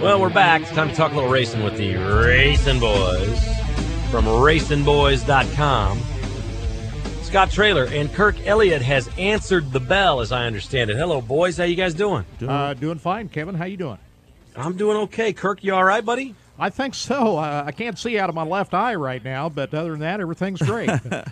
Well, we're back. It's time to talk a little racing with the RacinBoys from RacinBoys.com. Scott Traylor and Kirk Elliott has answered the bell, as I understand it. Hello, boys. How you guys doing? Doing fine, Kevin. How you doing? I'm doing okay. Kirk, you all right, buddy? I think so. I can't see out of my left eye right now, but other than that, everything's great.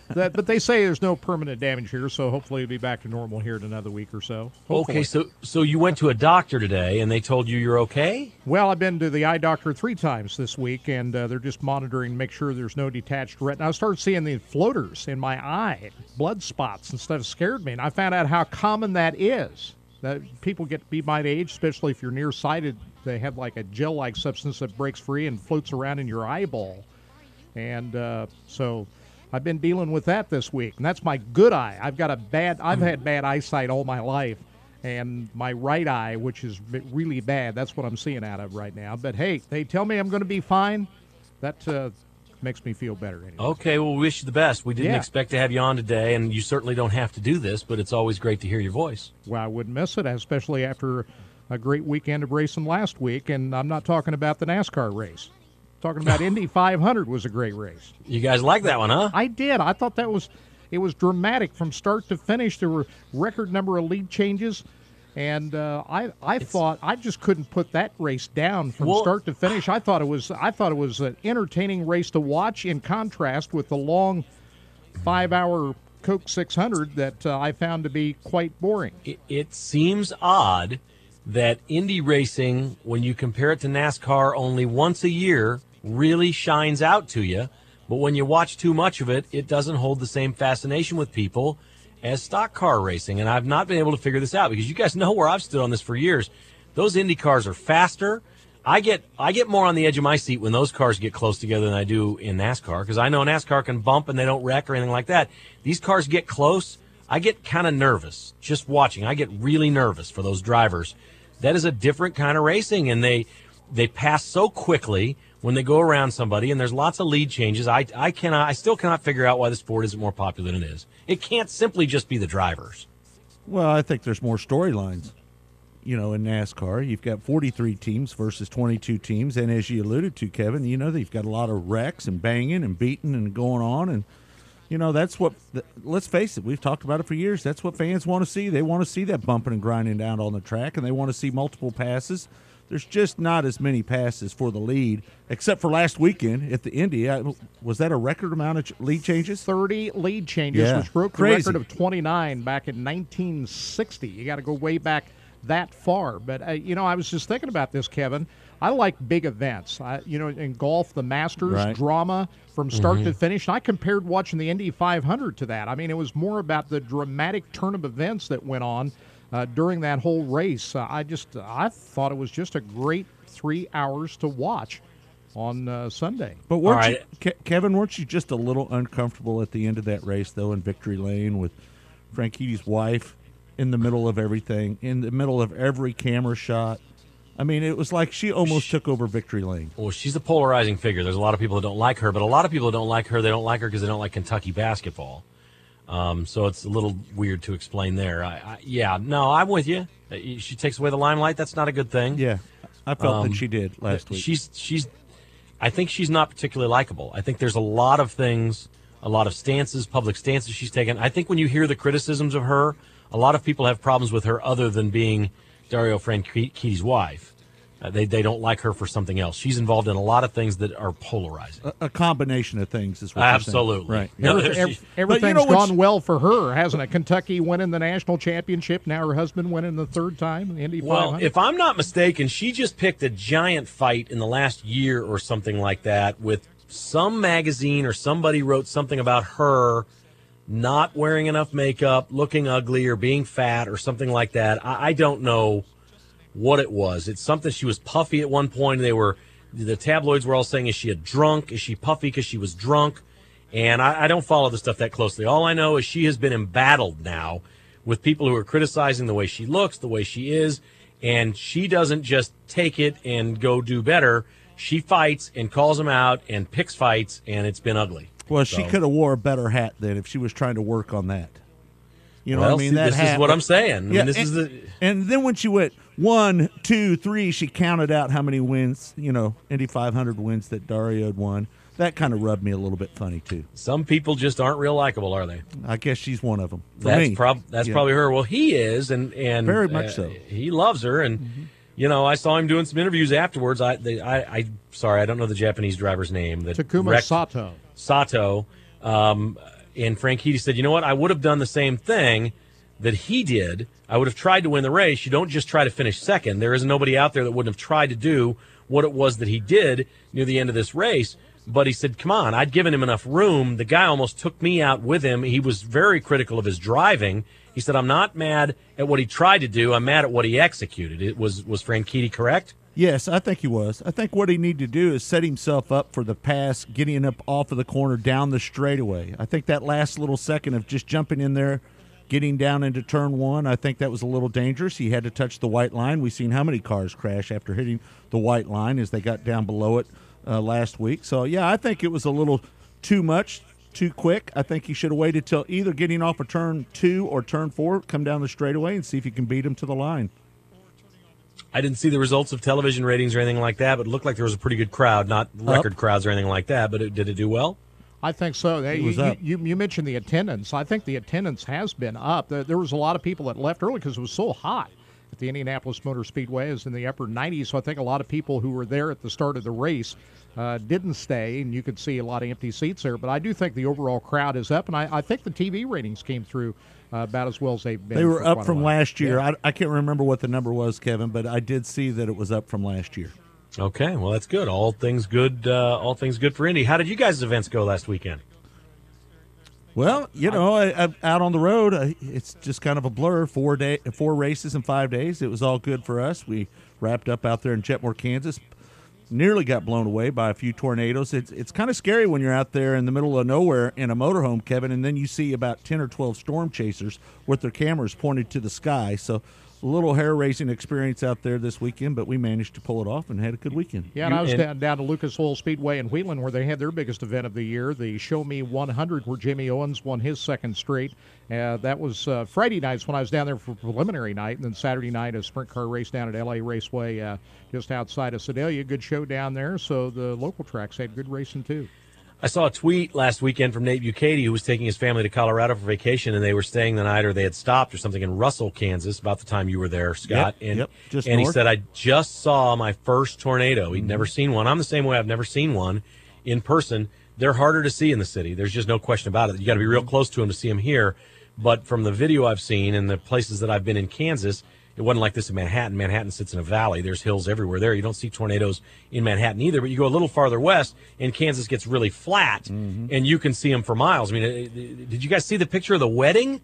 But they say there's no permanent damage here, so hopefully it'll be back to normal here in another week or so. Hopefully. Okay, so you went to a doctor today, and they told you you're okay? Well, I've been to the eye doctor 3 times this week, and they're just monitoring to make sure there's no detached retina. I started seeing the floaters in my eye, blood spots and stuff. Scared me, and I found out how common that is. That people get to be my age, especially if you're nearsighted. They have like a gel-like substance that breaks free and floats around in your eyeball. And so I've been dealing with that this week. And that's my good eye. I've had bad eyesight all my life. And my right eye, which is really bad, that's what I'm seeing out of right now. But, hey, they tell me I'm going to be fine. That makes me feel better anyway. Okay, well, we wish you the best. We didn't expect to have you on today, and you certainly don't have to do this, but it's always great to hear your voice. Well, I wouldn't miss it, especially after a great weekend of racing last week, and I'm not talking about the NASCAR race. Talking about Indy 500 was a great race. You guys like that one, huh? I did. I thought it was dramatic from start to finish. There were record number of lead changes, and I thought I just couldn't put that race down from start to finish. I thought it was an entertaining race to watch. In contrast with the long 5-hour Coke 600 that I found to be quite boring. It seems odd that Indy racing, when you compare it to NASCAR only once a year, really shines out to you. But when you watch too much of it, it doesn't hold the same fascination with people as stock car racing. And I've not been able to figure this out because you guys know where I've stood on this for years. Those Indy cars are faster. I get more on the edge of my seat when those cars get close together than I do in NASCAR because I know NASCAR can bump and they don't wreck or anything like that. These cars get close. I get kind of nervous just watching. I get really nervous for those drivers. That is a different kind of racing, and they pass so quickly when they go around somebody, and there's lots of lead changes. I still cannot figure out why the sport isn't more popular than it is. It can't simply just be the drivers. Well, I think there's more storylines. In NASCAR, you've got 43 teams versus 22 teams, and as you alluded to, Kevin, they've got a lot of wrecks and banging and beating and going on, and that's what, let's face it, we've talked about it for years. That's what fans want to see. They want to see that bumping and grinding down on the track, and they want to see multiple passes. There's just not as many passes for the lead, except for last weekend at the Indy. Was that a record amount of lead changes? 30 lead changes, which broke the record of 29 back in 1960. You got to go way back that far. But, I was just thinking about this, Kevin. I like big events. In golf, the Masters, drama from start to finish. And I compared watching the Indy 500 to that. I mean, it was more about the dramatic turn of events that went on during that whole race. I thought it was just a great 3 hours to watch on Sunday. But weren't you, Kevin, weren't you just a little uncomfortable at the end of that race, though, in victory lane with Frankitti's wife in the middle of everything, in the middle of every camera shot? I mean, it was like she almost took over victory lane. Well, she's a polarizing figure. There's a lot of people that don't like her, but a lot of people that don't like her, they don't like her because they don't like Kentucky basketball. So it's a little weird to explain there. I'm with you. She takes away the limelight. That's not a good thing. Yeah, I felt that she did last week. I think she's not particularly likable. I think there's a lot of things, a lot of stances, public stances she's taken. I think when you hear the criticisms of her, a lot of people have problems with her other than being Dario Franchitti's wife. They don't like her for something else. She's involved in a lot of things that are polarizing. A combination of things is what absolutely you're saying. Right. Everything's gone well for her, hasn't it? Kentucky winning the national championship. Now her husband winning the third time in the Indy 500. Well, if I'm not mistaken, she just picked a giant fight in the last year or something like that with some magazine, or somebody wrote something about her not wearing enough makeup, looking ugly, or being fat, or something like that. I don't know what it was. It's something. She was puffy at one point. The tabloids were all saying, is she a drunk? Is she puffy because she was drunk? And I don't follow the stuff that closely. All I know is she has been embattled now with people who are criticizing the way she looks, the way she is, and she doesn't just take it and go do better. She fights and calls them out and picks fights, and it's been ugly. Well, she could have wore a better hat then if she was trying to work on that. You know well, what I mean? see, That this is what I'm saying. Yeah, I mean, this is the. And then when she went 1, 2, 3, she counted out how many wins, Indy 500 wins that Dario had won. That kind of rubbed me a little bit funny, too. Some people just aren't real likable, are they? I guess she's one of them. That's probably her. Well, he is, and very much so. He loves her, and I saw him doing some interviews afterwards. Sorry, I don't know the Japanese driver's name. Takuma Sato. Sato, and Frank Heady said, you know what? I would have done the same thing that he did. I would have tried to win the race. You don't just try to finish second. There is nobody out there that wouldn't have tried to do what it was that he did near the end of this race. But he said, come on, I'd given him enough room. The guy almost took me out with him. He was very critical of his driving. He said, I'm not mad at what he tried to do. I'm mad at what he executed. It was Franchitti correct? Yes, I think he was. I think what he needed to do is set himself up for the pass, getting up off of the corner down the straightaway. I think that last little second of just jumping in there, getting down into turn one, I think that was a little dangerous. He had to touch the white line. We've seen how many cars crash after hitting the white line as they got down below it last week. So, yeah, I think it was a little too much, too quick. I think he should have waited till either getting off of turn 2 or turn 4, come down the straightaway and see if you can beat him to the line. I didn't see the results of television ratings or anything like that, but it looked like there was a pretty good crowd, not record crowds or anything like that, but did it do well? I think so. You mentioned the attendance. I think the attendance has been up. There was a lot of people that left early because it was so hot at the Indianapolis Motor Speedway. It was in the upper 90s, so I think a lot of people who were there at the start of the race didn't stay, and you could see a lot of empty seats there. But I do think the overall crowd is up, and I think the TV ratings came through about as well as they've been. They were up from last year. Yeah. I can't remember what the number was, Kevin, but I did see that it was up from last year. Okay, well, that's good. All things good. All things good for Indy. How did you guys' events go last weekend? Well, out on the road, it's just kind of a blur. 4 races in 5 days. It was all good for us. We wrapped up out there in Jetmore, Kansas. Nearly got blown away by a few tornadoes. It's kind of scary when you're out there in the middle of nowhere in a motorhome, Kevin, and then you see about 10 or 12 storm chasers with their cameras pointed to the sky. So a little hair-raising experience out there this weekend, but we managed to pull it off and had a good weekend. Yeah, and I was down to Lucas Oil Speedway in Wheeling where they had their biggest event of the year, the Show Me 100, where Jimmy Owens won his second straight. That was Friday nights when I was down there for preliminary night, and then Saturday night a sprint car race down at L.A. Raceway just outside of Sedalia. Good show down there, so the local tracks had good racing too. I saw a tweet last weekend from Nate Bucati, who was taking his family to Colorado for vacation, and they were staying the night, or they had stopped or something in Russell, Kansas, about the time you were there, Scott. Yep, and he said, I just saw my first tornado. He'd never seen one. I'm the same way. I've never seen one in person. They're harder to see in the city. There's just no question about it. You got to be real close to them to see them here. But from the video I've seen and the places that I've been in Kansas, it wasn't like this in Manhattan. Manhattan sits in a valley. There's hills everywhere there. You don't see tornadoes in Manhattan either, but you go a little farther west, and Kansas gets really flat, and you can see them for miles. I mean, did you guys see the picture of the wedding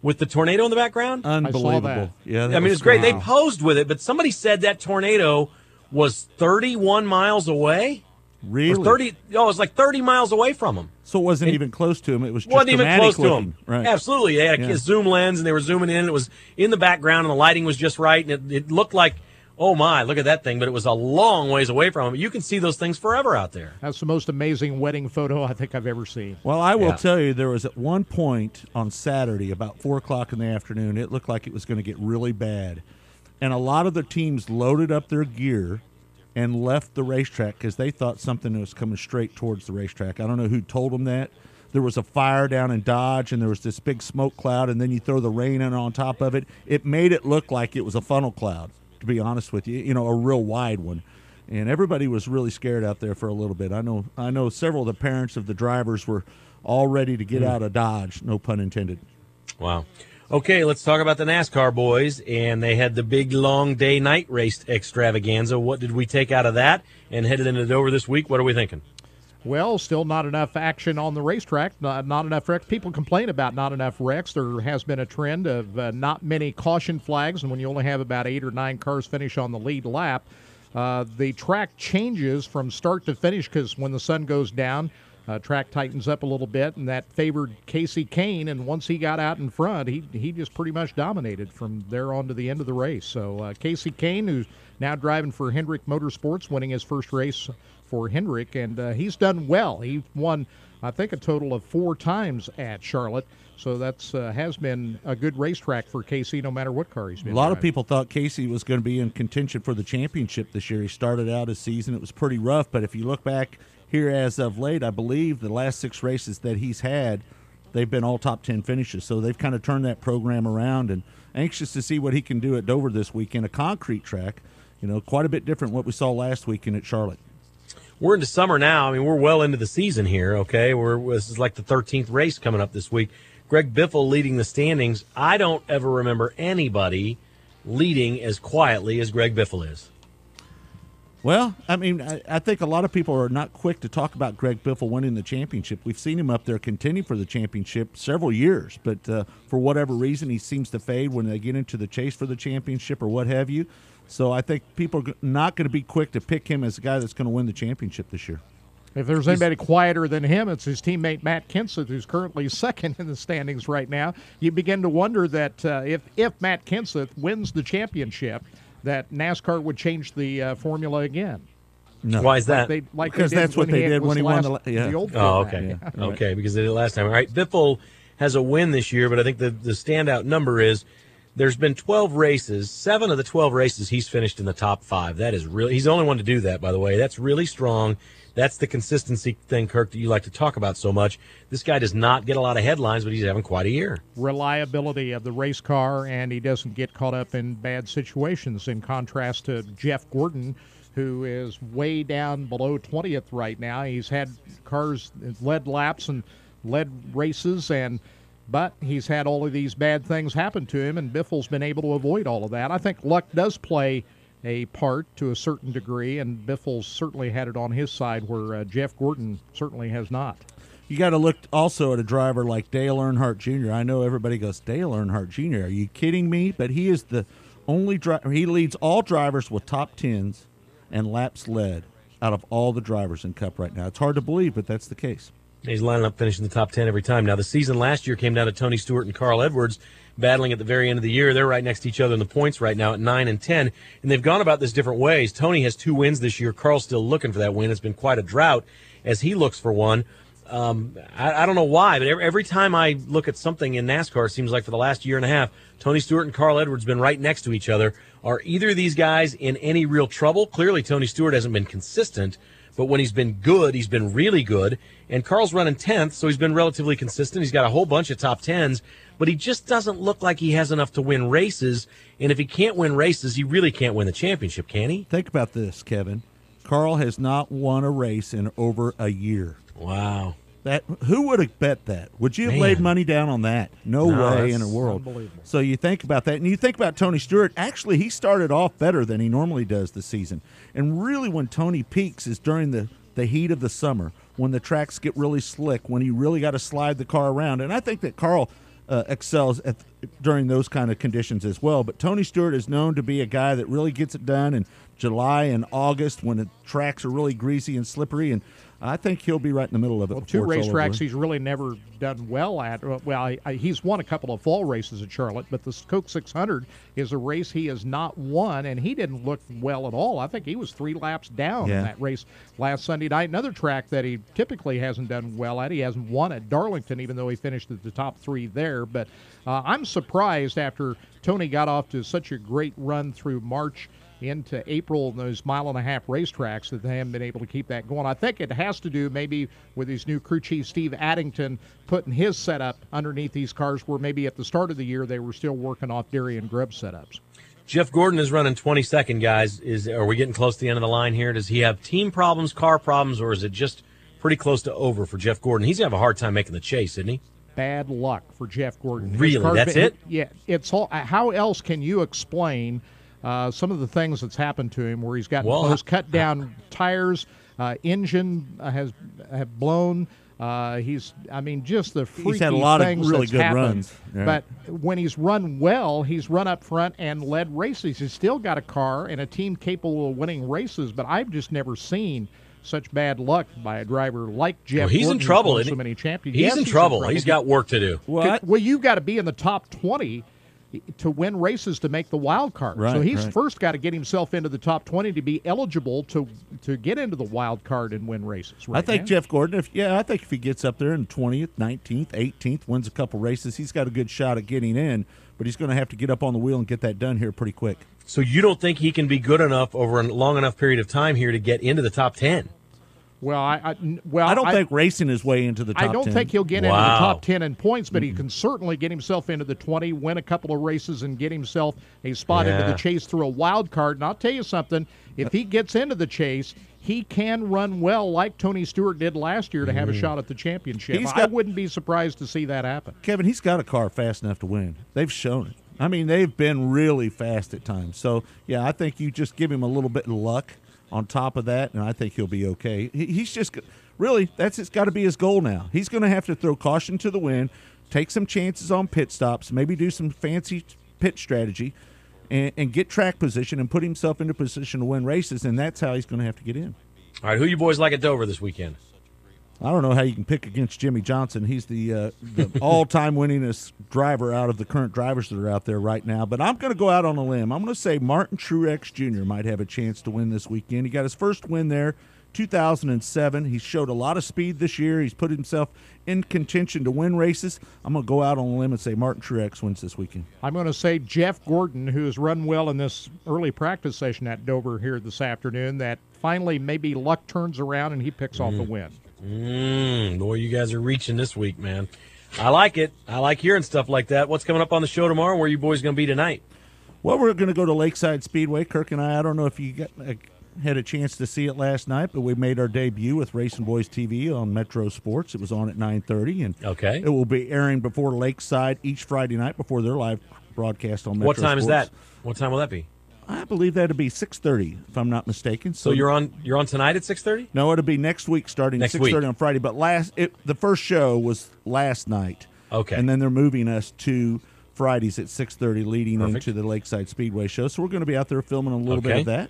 with the tornado in the background? Unbelievable. Yeah, I mean, it's great. Wow. They posed with it, but somebody said that tornado was 31 miles away. Really? It was like 30 miles away from them. So it wasn't even close to him. It was just wasn't even close to him. Right. Absolutely. They had a zoom lens, and they were zooming in. It was in the background, and the lighting was just right, and it looked like, oh, my, look at that thing, but it was a long ways away from him. You can see those things forever out there. That's the most amazing wedding photo I think I've ever seen. Well, I will tell you, there was at one point on Saturday, about 4 o'clock in the afternoon, it looked like it was going to get really bad. And a lot of the teams loaded up their gear and left the racetrack because they thought something was coming straight towards the racetrack. I don't know who told them that. There was a fire down in Dodge, and there was this big smoke cloud, and then you throw the rain in on top of it. It made it look like it was a funnel cloud, to be honest with you, a real wide one. And everybody was really scared out there for a little bit. I know several of the parents of the drivers were all ready to get out of Dodge, no pun intended. Wow. Okay, let's talk about the NASCAR boys, and they had the big long day-night race extravaganza. What did we take out of that? And headed into Dover this week, what are we thinking? Well, still not enough action on the racetrack, not enough wrecks. People complain about not enough wrecks. There has been a trend of not many caution flags, and when you only have about 8 or 9 cars finish on the lead lap, the track changes from start to finish because when the sun goes down, track tightens up a little bit, and that favored Casey Kane, and once he got out in front, he just pretty much dominated from there on to the end of the race. So Casey Kane, who's now driving for Hendrick Motorsports, winning his first race for Hendrick, and he's done well. He won I think, a total of 4 times at Charlotte. So that's has been a good racetrack for Casey, no matter what car he's been. A lot driving. of people thought Casey was going to be in contention for the championship this year. He started out his season, it was pretty rough, but if you look back here as of late, I believe the last 6 races that he's had, they've been all top 10 finishes. So they've kind of turned that program around, and anxious to see what he can do at Dover this weekend, a concrete track, quite a bit different what we saw last weekend at Charlotte. We're into summer now. I mean, we're well into the season here, okay? This is like the 13th race coming up this week. Greg Biffle leading the standings. I don't ever remember anybody leading as quietly as Greg Biffle is. Well, I mean, I think a lot of people are not quick to talk about Greg Biffle winning the championship. We've seen him up there contending for the championship several years, but for whatever reason, he seems to fade when they get into the chase for the championship or what have you. So I think people are not going to be quick to pick him as the guy that's going to win the championship this year. If there's anybody quieter than him, it's his teammate Matt Kenseth, who's currently second in the standings right now. You begin to wonder that if Matt Kenseth wins the championship, that NASCAR would change the formula again. No. Why is that? Because that's what they did when he won the old format. Okay. Yeah. Okay, because they did it last time. All right, Biffle has a win this year, but I think the standout number is there's been 12 races. 7 of the 12 races he's finished in the top 5. That is really – he's the only one to do that, by the way. That's really strong. That's the consistency thing, Kirk, that you like to talk about so much. This guy does not get a lot of headlines, but he's having quite a year. Reliability of the race car, and he doesn't get caught up in bad situations, in contrast to Jeff Gordon, who is way down below 20th right now. He's had cars led laps and led races, but he's had all of these bad things happen to him, and Biffle's been able to avoid all of that. I think luck does play a part to a certain degree, and Biffle's certainly had it on his side where Jeff Gordon certainly has not. You got to look also at a driver like Dale Earnhardt Jr. I know everybody goes, Dale Earnhardt Jr., are you kidding me? But he is the only driver. He leads all drivers with top 10s and laps led out of all the drivers in Cup right now. It's hard to believe, but that's the case. He's lining up finishing the top 10 every time. Now, the season last year came down to Tony Stewart and Carl Edwards battling at the very end of the year. They're right next to each other in the points right now at 9 and 10, and they've gone about this different ways. Tony has 2 wins this year. Carl's still looking for that win. It's been quite a drought as he looks for one. I don't know why, but every time I look at something in NASCAR, it seems like for the last year and a half, Tony Stewart and Carl Edwards have been right next to each other. Are either of these guys in any real trouble? Clearly, Tony Stewart hasn't been consistent, but when he's been good, he's been really good. And Carl's running 10th, so he's been relatively consistent. He's got a whole bunch of top 10s, but he just doesn't look like he has enough to win races. And if he can't win races, he really can't win the championship, can he? Think about this, Kevin. Carl has not won a race in over a year. Wow. Who would have bet that? Would you have laid money down on that? No way in the world. Unbelievable. So you think about that, and you think about Tony Stewart. Actually, he started off better than he normally does this season. And really when Tony peaks is during the heat of the summer, when the tracks get really slick, when you really got to slide the car around. And I think that Carl excels during those kind of conditions as well. But Tony Stewart is known to be a guy that really gets it done in July and August when the tracks are really greasy and slippery, and I think he'll be right in the middle of it. Well, 2 racetracks he's really never done well at. Well, he's won a couple of fall races at Charlotte, but the Coke 600 is a race he has not won, and he didn't look well at all. I think he was 3 laps down in that race last Sunday night. Another track that he typically hasn't done well at. He hasn't won at Darlington, even though he finished at the top 3 there. But I'm surprised after Tony got off to such a great run through March into April in those 1.5-mile racetracks that they haven't been able to keep that going. I think it has to do maybe with his new crew chief, Steve Addington, putting his setup underneath these cars where maybe at the start of the year they were still working off Darian Grubb setups. Jeff Gordon is running 22nd, guys. Are we getting close to the end of the line here? Does he have team problems, car problems, or is it just pretty close to over for Jeff Gordon? He's going to have a hard time making the chase, isn't he? Bad luck for Jeff Gordon. Really? That's it? Yeah. It's all. How else can you explain some of the things that's happened to him where he's got those cut down tires, engine have blown. Just the freaky he's had a lot things of really that's good happened. runs. Yeah. But when he's run well, he's run up front and led races. He's still got a car and a team capable of winning races, but I've just never seen such bad luck by a driver like Jeff Gordon. He's in trouble, isn't he? So many champions. He's in trouble. He's got work to do. Well, you've got to be in the top 20 to win races to make the wild card. Right, so he's right. first got to get himself into the top 20 to be eligible to get into the wild card and win races. Right I think now. Jeff Gordon, I think if he gets up there in 20th, 19th, 18th, wins a couple races, he's got a good shot at getting in, but he's going to have to get up on the wheel and get that done here pretty quick. So you don't think he can be good enough over a long enough period of time here to get into the top 10? Well, I don't think racing his way into the top 10. I don't think he'll get into the Wow. top 10 in points, but he can certainly get himself into the 20, win a couple of races, and get himself a spot into Yeah. the chase through a wild card. And I'll tell you something, if he gets into the chase, he can run well like Tony Stewart did last year to have a shot at the championship. I wouldn't be surprised to see that happen. Kevin, he's got a car fast enough to win. They've shown it. I mean, they've been really fast at times. So, yeah, I think you just give him a little bit of luck on top of that, and I think he'll be okay. He's just really, it's got to be his goal now. He's going to have to throw caution to the wind, take some chances on pit stops, maybe do some fancy pit strategy, and get track position and put himself into position to win races, and that's how he's going to have to get in. All right, who you boys like at Dover this weekend? I don't know how you can pick against Jimmy Johnson. He's the all-time winningest driver out of the current drivers that are out there right now. But I'm going to go out on a limb. I'm going to say Martin Truex Jr. might have a chance to win this weekend. He got his first win there, 2007. He showed a lot of speed this year. He's put himself in contention to win races. I'm going to go out on a limb and say Martin Truex wins this weekend. I'm going to say Jeff Gordon, who has run well in this early practice session at Dover here this afternoon, that finally maybe luck turns around and he picks off a win. Boy, you guys are reaching this week, man. I like it. I like hearing stuff like that. What's coming up on the show tomorrow? Where are you boys going to be tonight? Well, we're going to go to Lakeside Speedway. Kirk and I don't know if you had a chance to see it last night, but we made our debut with RacinBoys TV on Metro Sports. It was on at 9:30, and Okay. it will be airing before Lakeside each Friday night before their live broadcast on Metro What time Sports. is that? What time will that be? I believe that'll be 6:30, if I'm not mistaken. So you're on tonight at 6:30? No, it'll be next week starting Next 6:30 week. on Friday. But the first show was last night. Okay. And then they're moving us to Fridays at 6:30 leading Perfect. into the Lakeside Speedway show. So we're going to be out there filming a little bit Okay. of that.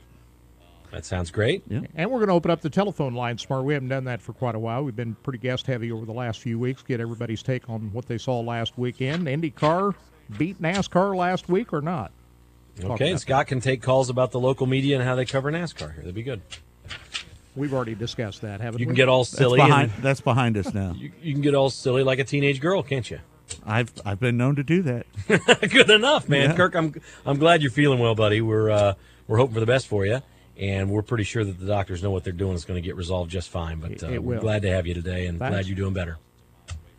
That sounds great. Yeah. And we're going to open up the telephone line tomorrow. We haven't done that for quite a while. We've been pretty guest heavy over the last few weeks. Get everybody's take on what they saw last weekend. IndyCar beat NASCAR last week or not? Okay, and Scott can take calls about the local media and how they cover NASCAR here. That'd be good. We've already discussed that, haven't we? You can get all silly. That's behind us now. You can get all silly like a teenage girl, can't you? I've been known to do that. Good enough, man. Yeah. Kirk, I'm glad you're feeling well, buddy. We're hoping for the best for you, and we're pretty sure that the doctors know what they're doing. It's going to get resolved just fine. But It we're will. glad to have you today, and Thanks. glad you're doing better.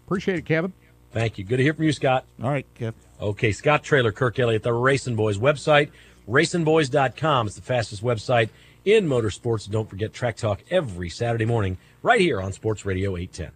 Appreciate it, Kevin. Thank you. Good to hear from you, Scott. All right, Kev. Okay, Scott Traylor, Kirk Elliott, the RacinBoys website, RacinBoys.com. It's the fastest website in motorsports. Don't forget Track Talk every Saturday morning right here on Sports Radio 810.